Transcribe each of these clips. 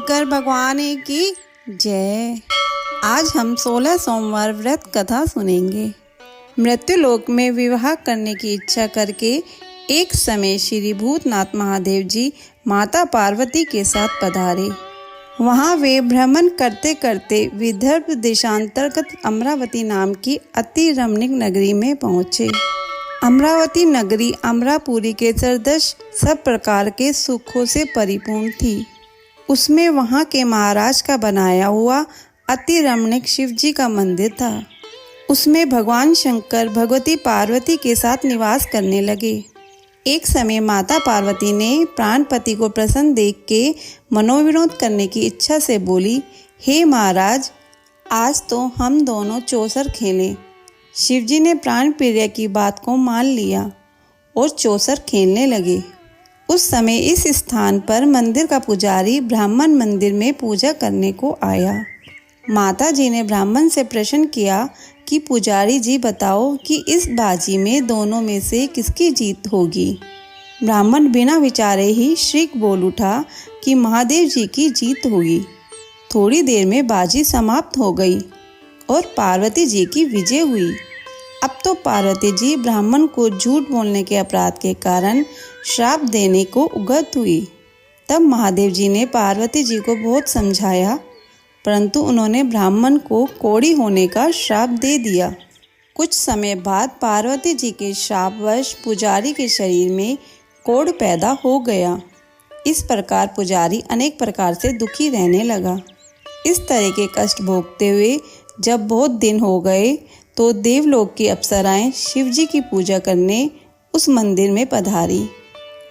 शंकर भगवान की जय। आज हम 16 सोमवार व्रत कथा सुनेंगे। मृत्युलोक में विवाह करने की इच्छा करके एक समय श्री भूतनाथ महादेव जी माता पार्वती के साथ पधारे। वहां वे भ्रमण करते करते विदर्भ देशांतर्गत अमरावती नाम की अति रमणीक नगरी में पहुँचे। अमरावती नगरी अमरापुरी के सदृश सब प्रकार के सुखों से परिपूर्ण थी। उसमें वहाँ के महाराज का बनाया हुआ अति रमणीक शिव जी का मंदिर था। उसमें भगवान शंकर भगवती पार्वती के साथ निवास करने लगे। एक समय माता पार्वती ने प्राणपति को प्रसन्न देख के मनोविनोद करने की इच्छा से बोली, हे महाराज, आज तो हम दोनों चौसर खेलें। शिवजी ने प्राण प्रिय की बात को मान लिया और चौसर खेलने लगे। उस समय इस स्थान पर मंदिर का पुजारी ब्राह्मण मंदिर में पूजा करने को आया। माता जी ने ब्राह्मण से प्रश्न किया कि पुजारी जी बताओ कि इस बाजी में दोनों में से किसकी जीत होगी। ब्राह्मण बिना विचारे ही श्रीक बोल उठा कि महादेव जी की जीत होगी। थोड़ी देर में बाजी समाप्त हो गई और पार्वती जी की विजय हुई। अब तो पार्वती जी ब्राह्मण को झूठ बोलने के अपराध के कारण श्राप देने को उगत हुई। तब महादेव जी ने पार्वती जी को बहुत समझाया, परंतु उन्होंने ब्राह्मण को कोढ़ी होने का श्राप दे दिया। कुछ समय बाद पार्वती जी के श्रापवश पुजारी के शरीर में कोढ़ पैदा हो गया। इस प्रकार पुजारी अनेक प्रकार से दुखी रहने लगा। इस तरह के कष्ट भोगते हुए जब बहुत दिन हो गए तो देवलोक की अप्सराएं शिवजी की पूजा करने उस मंदिर में पधारी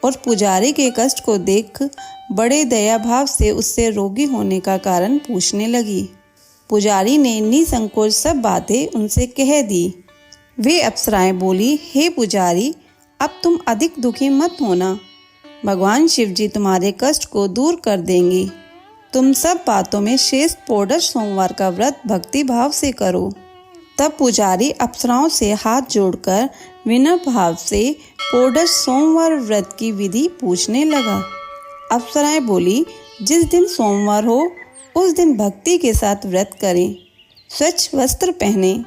और पुजारी के कष्ट को देख बड़े दया भाव से उससे रोगी होने का कारण पूछने लगी। पुजारी ने निसंकोच सब बातें उनसे कह दी। वे अप्सराएं बोली, हे पुजारी, अब तुम अधिक दुखी मत होना। भगवान शिवजी तुम्हारे कष्ट को दूर कर देंगे। तुम सब बातों में शेष पौर्दश सोमवार का व्रत भक्ति भाव से करो। तब पुजारी अप्सराओं से हाथ जोड़कर विनम्र भाव से पौर्दश सोमवार व्रत की विधि पूछने लगा। अप्सराएं बोली, जिस दिन सोमवार हो उस दिन भक्ति के साथ व्रत करें। स्वच्छ वस्त्र पहने,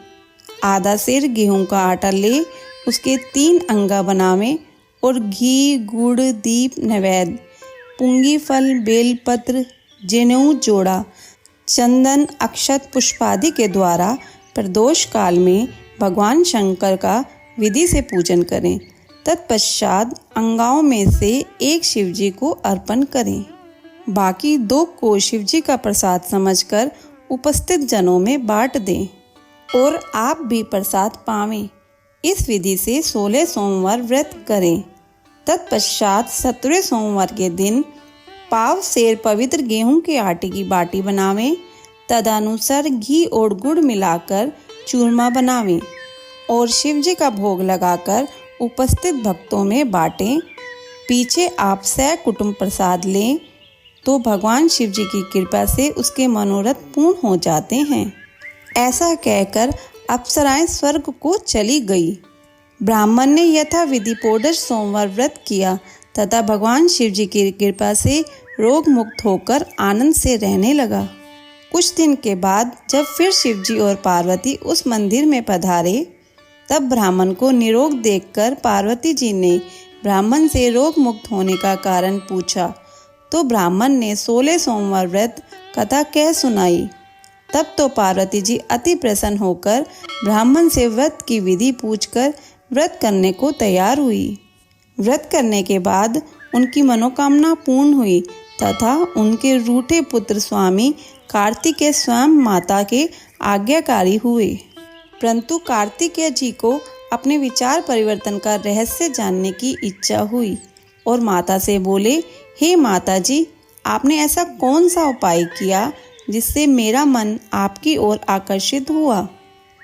आधा सेर गेहूं का आटा ले, उसके 3 अंगा बनावें और घी, गुड़, दीप, नैवेद्य, पुंगी फल, बेलपत्र, जनेऊ जोड़ा, चंदन, अक्षत, पुष्पादि के द्वारा प्रदोष काल में भगवान शंकर का विधि से पूजन करें। तत्पश्चात अंगाओं में से एक शिवजी को अर्पण करें। बाकी 2 को शिवजी का प्रसाद समझकर उपस्थित जनों में बांट दें और आप भी प्रसाद पावें। इस विधि से 16 सोमवार व्रत करें। तत्पश्चात 17वें सोमवार के दिन पाव सेर पवित्र गेहूं के आटे की बाटी बनावें। तदनुसार घी और गुड़ मिलाकर चूरमा बनावें और शिवजी का भोग लगाकर उपस्थित भक्तों में बांटें। पीछे आप कुटुंब प्रसाद लें तो भगवान शिवजी की कृपा से उसके मनोरथ पूर्ण हो जाते हैं। ऐसा कहकर अप्सराएं स्वर्ग को चली गई। ब्राह्मण ने यथाविधि पौर्दश सोमवार व्रत किया तथा भगवान शिवजी की कृपा से रोग मुक्त होकर आनंद से रहने लगा। कुछ दिन के बाद जब फिर शिवजी और पार्वती उस मंदिर में पधारे, तब ब्राह्मण को निरोग देखकर पार्वती जी ने ब्राह्मण से रोग मुक्त होने का कारण पूछा तो ब्राह्मण ने 16 सोमवार व्रत कथा कह सुनाई। तब तो पार्वती जी अति प्रसन्न होकर ब्राह्मण से व्रत की विधि पूछकर व्रत करने को तैयार हुई। व्रत करने के बाद उनकी मनोकामना पूर्ण हुई तथा उनके रूठे पुत्र स्वामी कार्तिकेय स्वयं माता के आज्ञाकारी हुए। परंतु कार्तिकेय जी को अपने विचार परिवर्तन का रहस्य जानने की इच्छा हुई और माता से बोले, हे माता जी, आपने ऐसा कौन सा उपाय किया जिससे मेरा मन आपकी ओर आकर्षित हुआ।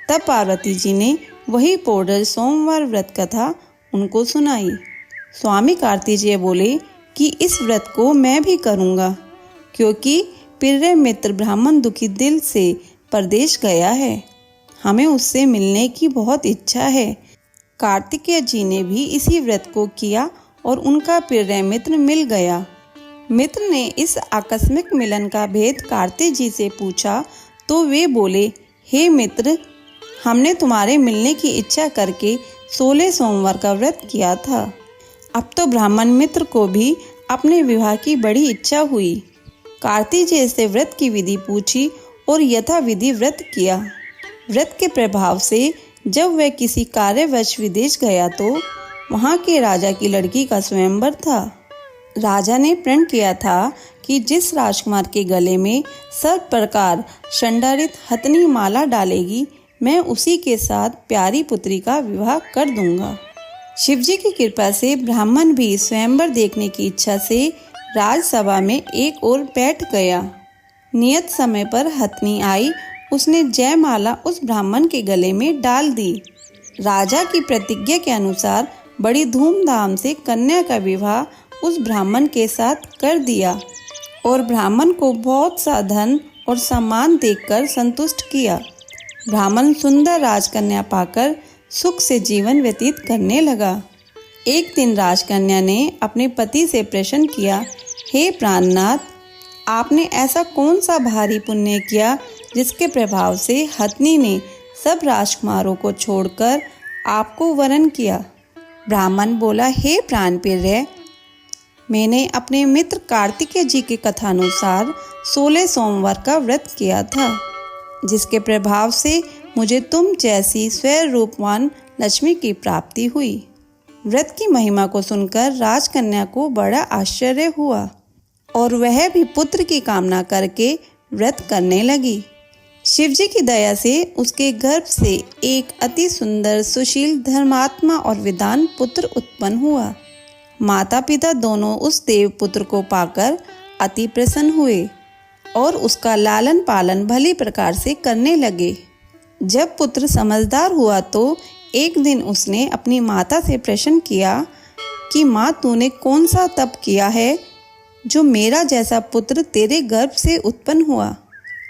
तब पार्वती जी ने वही पौर्दश सोमवार व्रत कथा उनको सुनाई। स्वामी कार्तिकेय बोले कि इस व्रत को मैं भी करूँगा, क्योंकि प्रिय मित्र ब्राह्मण दुखी दिल से परदेश गया है। हमें उससे मिलने की बहुत इच्छा है। कार्तिकेय जी ने भी इसी व्रत को किया और उनका प्रिय मित्र मिल गया। मित्र ने इस आकस्मिक मिलन का भेद कार्तिक जी से पूछा तो वे बोले, हे मित्र, हमने तुम्हारे मिलने की इच्छा करके 16 सोमवार का व्रत किया था। अब तो ब्राह्मण मित्र को भी अपने विवाह की बड़ी इच्छा हुई। कार्तिक जी से व्रत की विधि पूछी और यथा विधि व्रत किया। व्रत के प्रभाव से जब वह किसी कार्यवश विदेश गया तो वहाँ के राजा की लड़की का स्वयंवर था। राजा ने प्रण किया था कि जिस राजकुमार के गले में सब प्रकार शंडारित हथनी माला डालेगी, मैं उसी के साथ प्यारी पुत्री का विवाह कर दूंगा। शिवजी की कृपा से ब्राह्मण भी स्वयंवर देखने की इच्छा से राजसभा में एक ओर बैठ गया। नियत समय पर हथनी आई, उसने जयमाला उस ब्राह्मण के गले में डाल दी। राजा की प्रतिज्ञा के अनुसार बड़ी धूमधाम से कन्या का विवाह उस ब्राह्मण के साथ कर दिया और ब्राह्मण को बहुत सा धन और सम्मान देकर संतुष्ट किया। ब्राह्मण सुंदर राजकन्या पाकर सुख से जीवन व्यतीत करने लगा। एक दिन राजकन्या ने अपने पति से प्रश्न किया, हे प्राणनाथ, आपने ऐसा कौन सा भारी पुण्य किया जिसके प्रभाव से हथनी ने सब राजकुमारों को छोड़कर आपको वरण किया? ब्राह्मण बोला, हे प्राणप्रिय, मैंने अपने मित्र कार्तिकेय जी के कथानुसार 16 सोमवार का व्रत किया था, जिसके प्रभाव से मुझे तुम जैसी स्वयं रूपवान लक्ष्मी की प्राप्ति हुई। व्रत की महिमा को सुनकर राजकन्या को बड़ा आश्चर्य हुआ और वह भी पुत्र की कामना करके व्रत करने लगी। शिवजी की दया से उसके गर्भ से एक अति सुंदर, सुशील, धर्मात्मा और विद्वान पुत्र उत्पन्न हुआ। माता पिता दोनों उस देव पुत्र को पाकर अति प्रसन्न हुए और उसका लालन पालन भली प्रकार से करने लगे। जब पुत्र समझदार हुआ तो एक दिन उसने अपनी माता से प्रश्न किया कि माँ, तूने कौन सा तप किया है जो मेरा जैसा पुत्र तेरे गर्भ से उत्पन्न हुआ?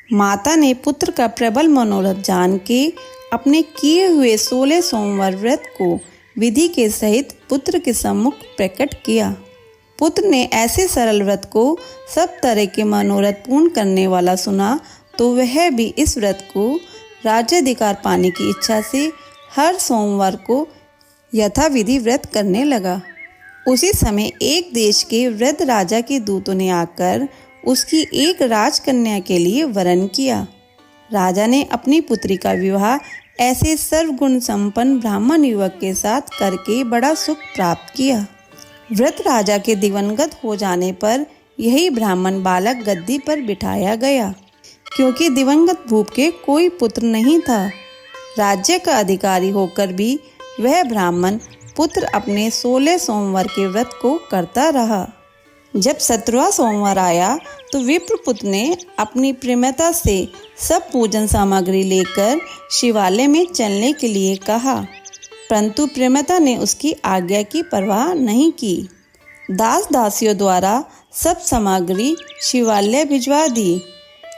माता ने पुत्र का प्रबल मनोरथ जान के अपने किए हुए 16 सोमवार व्रत को विधि के सहित पुत्र के सम्मुख प्रकट किया। पुत्र ने ऐसे सरल व्रत को सब तरह के मनोरथ पूर्ण करने वाला सुना तो वह भी इस व्रत को राज्याधिकार पाने की इच्छा से हर सोमवार को यथाविधि व्रत करने लगा। उसी समय एक देश के वृद्ध राजा के दूतों ने आकर उसकी एक राजकन्या के लिए वरण किया। राजा ने अपनी पुत्री का विवाह ऐसे सर्वगुण संपन्न ब्राह्मण युवक के साथ करके बड़ा सुख प्राप्त किया। वृद्ध राजा के दिवंगत हो जाने पर यही ब्राह्मण बालक गद्दी पर बिठाया गया, क्योंकि दिवंगत भूप के कोई पुत्र नहीं था। राज्य का अधिकारी होकर भी वह ब्राह्मण पुत्र अपने 16 सोमवार के व्रत को करता रहा। जब 17वां सोमवार आया तो विप्रपुत्र ने अपनी प्रेमता से सब पूजन सामग्री लेकर शिवालय में चलने के लिए कहा, परंतु प्रेमता ने उसकी आज्ञा की परवाह नहीं की। दास दासियों द्वारा सब सामग्री शिवालय भिजवा दी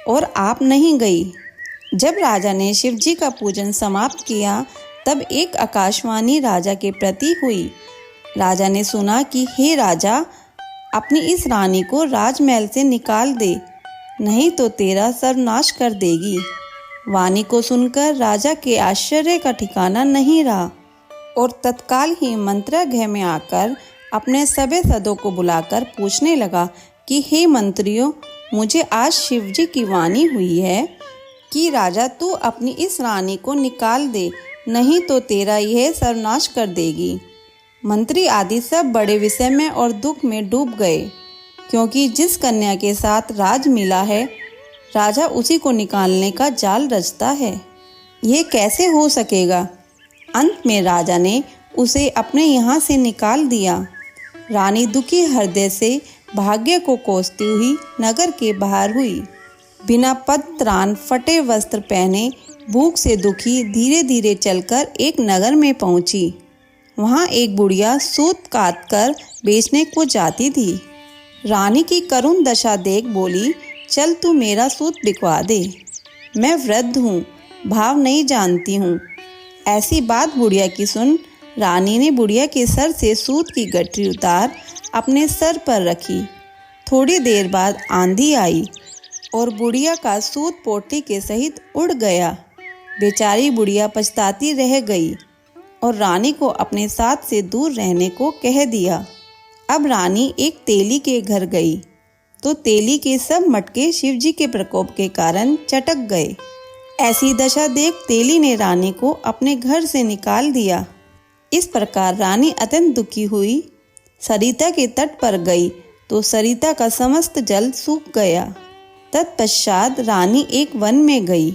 और आप नहीं गई। जब राजा ने शिवजी का पूजन समाप्त किया तब एक आकाशवाणी राजा के प्रति हुई। राजा ने सुना कि हे राजा, अपनी इस रानी को राजमहल से निकाल दे, नहीं तो तेरा सर्वनाश कर देगी। वाणी को सुनकर राजा के आश्चर्य का ठिकाना नहीं रहा और तत्काल ही मंत्रालय में आकर अपने सभासदों को बुलाकर पूछने लगा कि हे मंत्रियों, मुझे आज शिवजी की वाणी हुई है कि राजा तू अपनी इस रानी को निकाल दे, नहीं तो तेरा यह सर्वनाश कर देगी। मंत्री आदि सब बड़े विषय में और दुख में डूब गए, क्योंकि जिस कन्या के साथ राज मिला है राजा उसी को निकालने का जाल रचता है। ये कैसे हो सकेगा? अंत में राजा ने उसे अपने यहाँ से निकाल दिया। रानी दुखी हृदय से भाग्य को कोसती हुई नगर के बाहर हुई। बिना पद त्राण, फटे वस्त्र पहने, भूख से दुखी धीरे धीरे चलकर एक नगर में पहुंची। वहां एक बुढ़िया सूत काट कर बेचने को जाती थी। रानी की करुण दशा देख बोली, चल तू मेरा सूत बिकवा दे, मैं वृद्ध हूँ, भाव नहीं जानती हूँ। ऐसी बात बुढ़िया की सुन रानी ने बुढ़िया के सर से सूत की गठरी उतार अपने सर पर रखी। थोड़ी देर बाद आंधी आई और बुढ़िया का सूत पोटली के सहित उड़ गया। बेचारी बुढ़िया पछताती रह गई और रानी को अपने साथ से दूर रहने को कह दिया। अब रानी एक तेली के घर गई तो तेली के सब मटके शिवजी के प्रकोप के कारण चटक गए। ऐसी दशा देख तेली ने रानी को अपने घर से निकाल दिया। इस प्रकार रानी अत्यंत दुखी हुई। सरिता के तट पर गई तो सरिता का समस्त जल सूख गया। तत्पश्चात रानी एक वन में गई।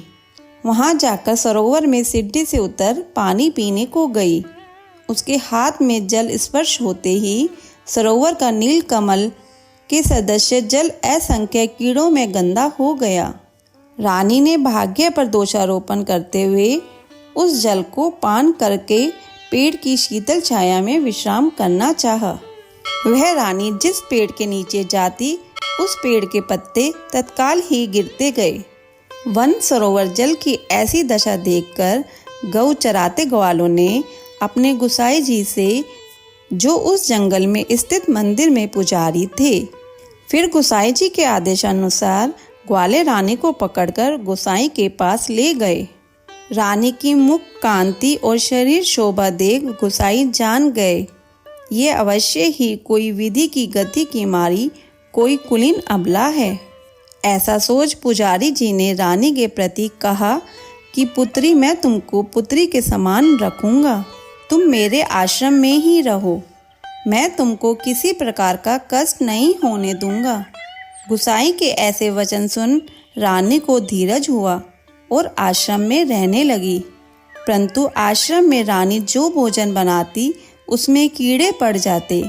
वहां जाकर सरोवर में सीढ़ी से उतर पानी पीने को गई। उसके हाथ में जल स्पर्श होते ही सरोवर का नील कमल के सदस्य जल असंख्य कीड़ों में गंदा हो गया। रानी ने भाग्य पर दोषारोपण करते हुए उस जल को पान करके पेड़ की शीतल छाया में विश्राम करना चाहा। वह रानी जिस पेड़ के नीचे जाती उस पेड़ के पत्ते तत्काल ही गिरते गए। वन सरोवर जल की ऐसी दशा देखकर गौ चराते ग्वालों ने अपने गुसाई जी से, जो उस जंगल में स्थित मंदिर में पुजारी थे, फिर गुसाई जी के आदेशानुसार ग्वाले रानी को पकड़कर गुसाई के पास ले गए। रानी की मुख कांति और शरीर शोभा देख गुसाई जान गए, ये अवश्य ही कोई विधि की गति की मारी कोई कुलीन अबला है। ऐसा सोच पुजारी जी ने रानी के प्रति कहा कि पुत्री, मैं तुमको पुत्री के समान रखूंगा, तुम मेरे आश्रम में ही रहो, मैं तुमको किसी प्रकार का कष्ट नहीं होने दूंगा। गुसाई के ऐसे वचन सुन रानी को धीरज हुआ और आश्रम में रहने लगी। परंतु आश्रम में रानी जो भोजन बनाती उसमें कीड़े पड़ जाते,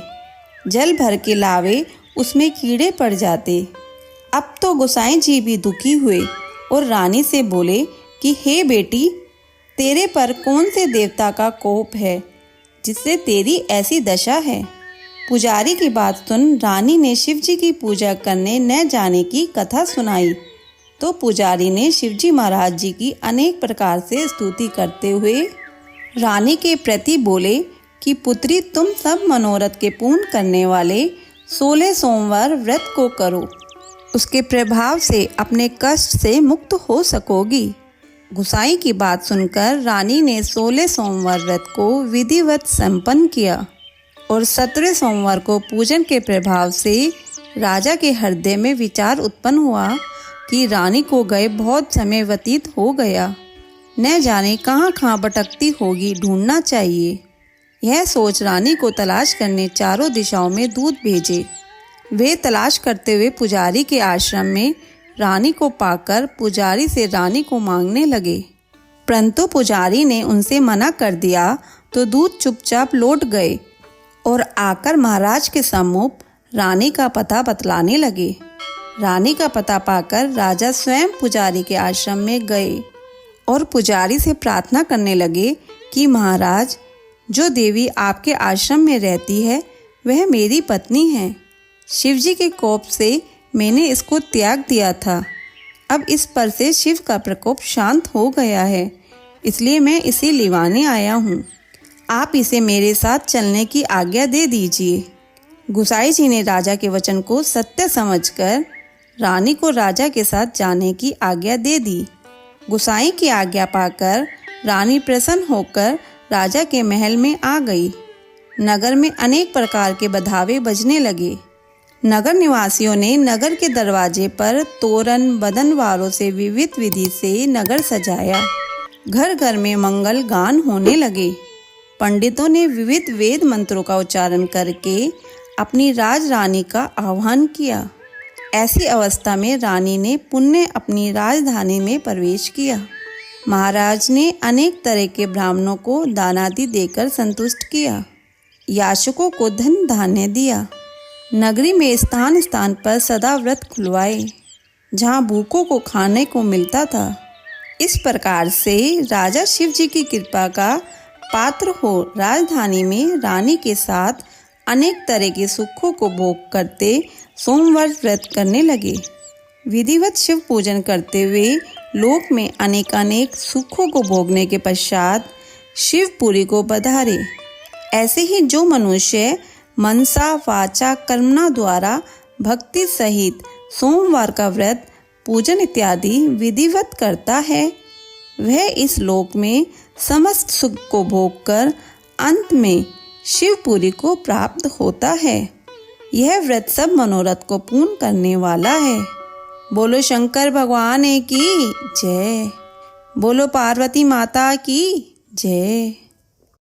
जल भर के लावे उसमें कीड़े पड़ जाते। अब तो गुसाई जी भी दुखी हुए और रानी से बोले कि हे बेटी, तेरे पर कौन से देवता का कोप है जिससे तेरी ऐसी दशा है। पुजारी की बात सुन रानी ने शिवजी की पूजा करने न जाने की कथा सुनाई तो पुजारी ने शिवजी महाराज जी की अनेक प्रकार से स्तुति करते हुए रानी के प्रति बोले कि पुत्री, तुम सब मनोरथ के पूर्ण करने वाले 16 सोमवार व्रत को करो, उसके प्रभाव से अपने कष्ट से मुक्त हो सकोगी। गुसाई की बात सुनकर रानी ने 16 सोमवार व्रत को विधिवत संपन्न किया और 17 सोमवार को पूजन के प्रभाव से राजा के हृदय में विचार उत्पन्न हुआ कि रानी को गए बहुत समय व्यतीत हो गया, न जाने कहाँ कहाँ भटकती होगी, ढूंढना चाहिए। यह सोच रानी को तलाश करने चारों दिशाओं में दूत भेजे। वे तलाश करते हुए पुजारी के आश्रम में रानी को पाकर पुजारी से रानी को मांगने लगे, परंतु पुजारी ने उनसे मना कर दिया तो दूत चुपचाप लौट गए और आकर महाराज के सम्मुख रानी का पता बतलाने लगे। रानी का पता पाकर राजा स्वयं पुजारी के आश्रम में गए और पुजारी से प्रार्थना करने लगे कि महाराज, जो देवी आपके आश्रम में रहती है वह मेरी पत्नी है। शिवजी के कोप से मैंने इसको त्याग दिया था, अब इस पर से शिव का प्रकोप शांत हो गया है, इसलिए मैं इसे लिवाने आया हूँ। आप इसे मेरे साथ चलने की आज्ञा दे दीजिए। गुसाई जी ने राजा के वचन को सत्य समझकर रानी को राजा के साथ जाने की आज्ञा दे दी। गुसाई की आज्ञा पाकर रानी प्रसन्न होकर राजा के महल में आ गई। नगर में अनेक प्रकार के बधावे बजने लगे। नगर निवासियों ने नगर के दरवाजे पर तोरण बदनवारों से विविध विधि से नगर सजाया। घर घर में मंगल गान होने लगे। पंडितों ने विविध वेद मंत्रों का उच्चारण करके अपनी राज रानी का आह्वान किया। ऐसी अवस्था में रानी ने पुण्य अपनी राजधानी में प्रवेश किया। महाराज ने अनेक तरह के ब्राह्मणों को दानादि देकर संतुष्ट किया। याचकों को धन धान्य दिया। नगरी में स्थान स्थान पर सदा व्रत खुलवाए, जहाँ भूखों को खाने को मिलता था। इस प्रकार से राजा शिव जी की कृपा का पात्र हो राजधानी में रानी के साथ अनेक तरह के सुखों को भोग करते सोमवार व्रत करने लगे। विधिवत शिव पूजन करते हुए लोक में अनेक सुखों को भोगने के पश्चात शिवपुरी को पधारे। ऐसे ही जो मनुष्य मनसा वाचा कर्मणा द्वारा भक्ति सहित सोमवार का व्रत, पूजन इत्यादि विधिवत करता है, वह इस लोक में समस्त सुख को भोग कर अंत में शिवपुरी को प्राप्त होता है। यह व्रत सब मनोरथ को पूर्ण करने वाला है। बोलो शंकर भगवान की जय। बोलो पार्वती माता की जय।